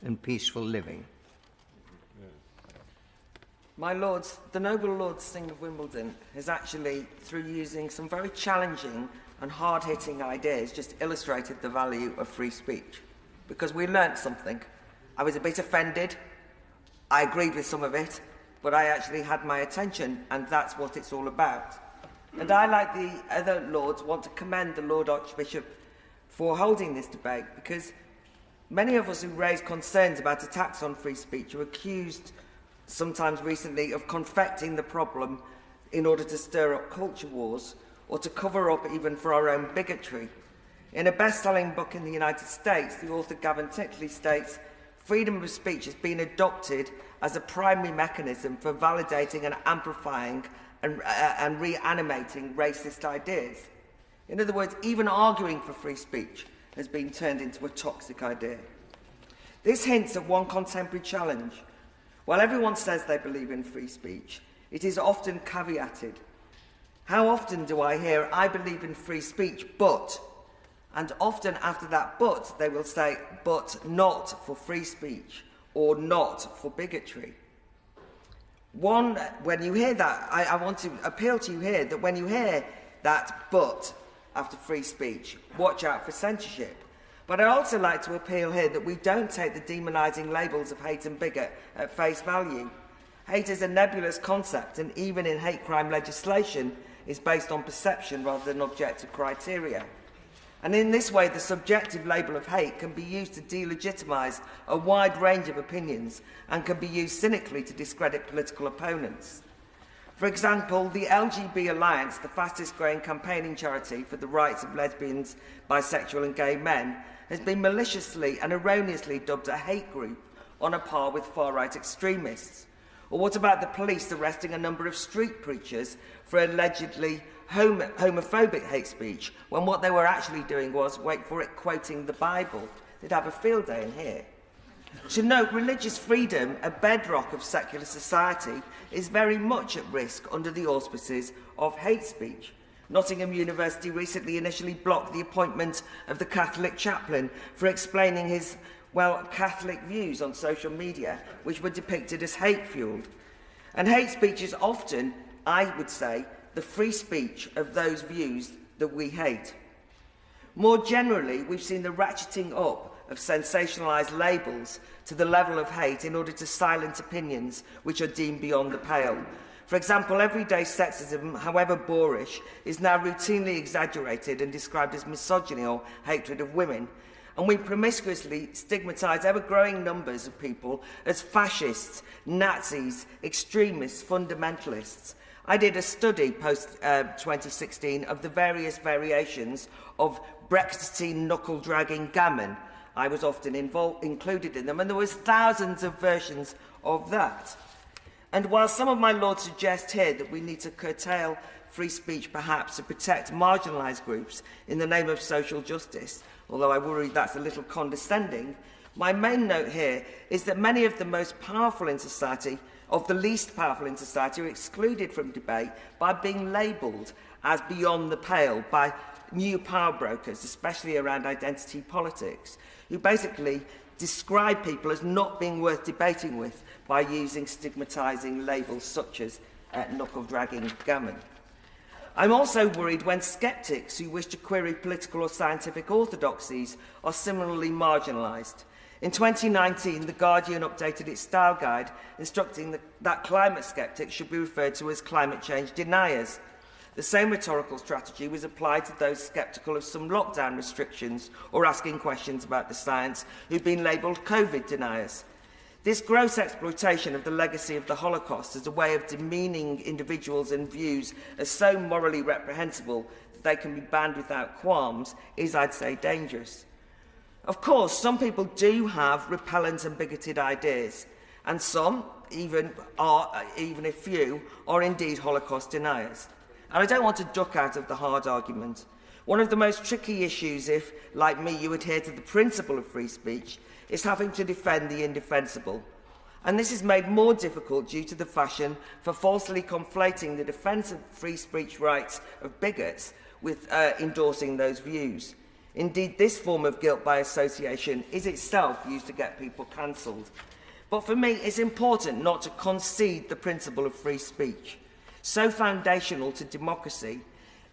and peaceful living. My lords, the noble Lord Singh of Wimbledon has actually, through using some very challenging and hard-hitting ideas, just illustrated the value of free speech. Because we learnt something. I was a bit offended. I agreed with some of it, but I actually had my attention, and that's what it's all about. And I, like the other lords, want to commend the Lord Archbishop for holding this debate, because many of us who raise concerns about attacks on free speech are accused, sometimes recently, of confecting the problem in order to stir up culture wars or to cover up even for our own bigotry. In a best-selling book in the United States, the author Gavin Titley states, freedom of speech has been adopted as a primary mechanism for validating and amplifying and reanimating racist ideas. In other words, even arguing for free speech has been turned into a toxic idea. This hints at one contemporary challenge. While everyone says they believe in free speech, it is often caveated. How often do I hear, I believe in free speech, but, and often after that but, they will say, but not for free speech, or not for bigotry. One, when you hear that, I want to appeal to you here that when you hear that but after free speech, watch out for censorship. But I'd also like to appeal here that we don't take the demonising labels of hate and bigot at face value. Hate is a nebulous concept, and even in hate crime legislation, is based on perception rather than objective criteria. And in this way, the subjective label of hate can be used to delegitimise a wide range of opinions and can be used cynically to discredit political opponents. For example, the LGB Alliance, the fastest growing campaigning charity for the rights of lesbians, bisexual and gay men, has been maliciously and erroneously dubbed a hate group on a par with far-right extremists. Or what about the police arresting a number of street preachers for allegedly homophobic hate speech, when what they were actually doing was, wait for it, quoting the Bible? They'd have a field day in here. To note, religious freedom, a bedrock of secular society, is very much at risk under the auspices of hate speech. Nottingham University recently initially blocked the appointment of the Catholic chaplain for explaining his, well, Catholic views on social media, which were depicted as hate-fueled. And hate speech is often, I would say, the free speech of those views that we hate. More generally, we've seen the ratcheting up of sensationalised labels to the level of hate in order to silence opinions which are deemed beyond the pale. For example, everyday sexism, however boorish, is now routinely exaggerated and described as misogyny or hatred of women. And we promiscuously stigmatise ever-growing numbers of people as fascists, Nazis, extremists, fundamentalists. I did a study post-2016 of the various variations of Brexitean knuckle-dragging gammon. I was often included in them, and there was thousands of versions of that. And while some of my lords suggest here that we need to curtail free speech perhaps to protect marginalised groups in the name of social justice, although I worry that's a little condescending, my main note here is that many of the most powerful in society, of the least powerful in society, are excluded from debate by being labelled as beyond the pale by new power brokers, especially around identity politics, who basically describe people as not being worth debating with by using stigmatising labels such as knuckle-dragging gammon. I'm also worried when sceptics who wish to query political or scientific orthodoxies are similarly marginalised. In 2019, The Guardian updated its style guide, instructing that climate sceptics should be referred to as climate change deniers. The same rhetorical strategy was applied to those sceptical of some lockdown restrictions or asking questions about the science who've been labelled COVID deniers. This gross exploitation of the legacy of the Holocaust as a way of demeaning individuals and views as so morally reprehensible that they can be banned without qualms is, I'd say, dangerous. Of course, some people do have repellent and bigoted ideas, and some, even a few, are indeed Holocaust deniers. And I don't want to duck out of the hard argument. One of the most tricky issues if, like me, you adhere to the principle of free speech is having to defend the indefensible. And this is made more difficult due to the fashion for falsely conflating the defence of free speech rights of bigots with endorsing those views. Indeed, this form of guilt by association is itself used to get people cancelled. But for me, it's important not to concede the principle of free speech, so foundational to democracy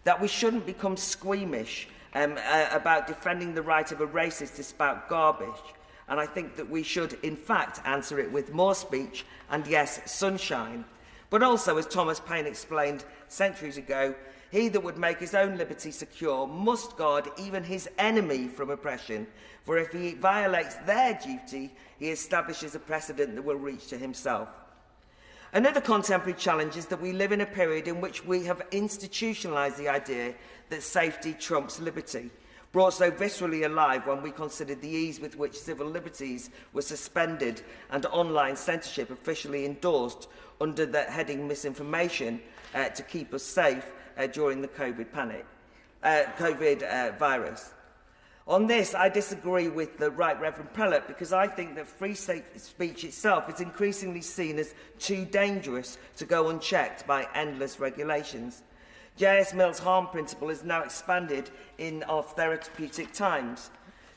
that we shouldn't become squeamish about defending the right of a racist to spout garbage. And I think that we should, in fact, answer it with more speech and, yes, sunshine. But also, as Thomas Paine explained centuries ago, he that would make his own liberty secure must guard even his enemy from oppression, for if he violates their duty, he establishes a precedent that will reach to himself. Another contemporary challenge is that we live in a period in which we have institutionalised the idea that safety trumps liberty, brought so viscerally alive when we considered the ease with which civil liberties were suspended and online censorship officially endorsed under the heading misinformation to keep us safe during the COVID virus. On this, I disagree with the Right Reverend Prelate because I think that free speech itself is increasingly seen as too dangerous to go unchecked by endless regulations. J.S. Mill's harm principle is now expanded in our therapeutic times.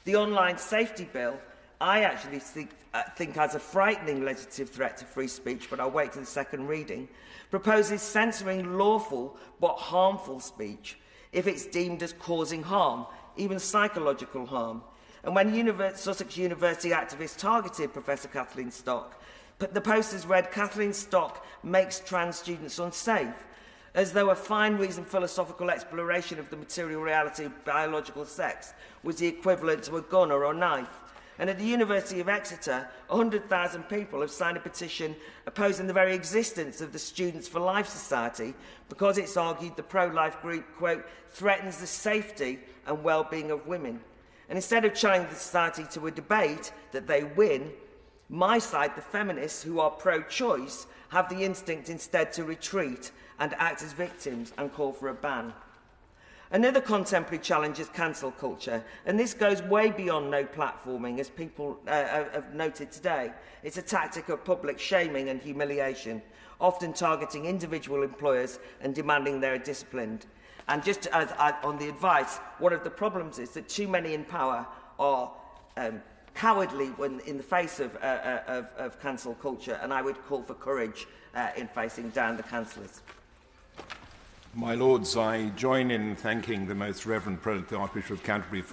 The online safety bill, I actually think has a frightening legislative threat to free speech, but I'll wait to the second reading, proposes censoring lawful but harmful speech if it's deemed as causing harm, even psychological harm. And when Sussex University activists targeted Professor Kathleen Stock, the posters read, "Kathleen Stock makes trans students unsafe," as though a fine-reasoned philosophical exploration of the material reality of biological sex was the equivalent to a gun or a knife. And at the University of Exeter, 100,000 people have signed a petition opposing the very existence of the Students for Life Society because it's argued the pro-life group, quote, threatens the safety and well-being of women. And instead of challenging the society to a debate that they win, my side, the feminists who are pro-choice, have the instinct instead to retreat and act as victims and call for a ban. Another contemporary challenge is cancel culture, and this goes way beyond no platforming, as people have noted today. It's a tactic of public shaming and humiliation, often targeting individual employers and demanding they are disciplined. And just as on the advice, one of the problems is that too many in power are cowardly when in the face of cancel culture, and I would call for courage in facing down the cancellers. My Lords, I join in thanking the Most Reverend Prelate, the Archbishop of Canterbury, for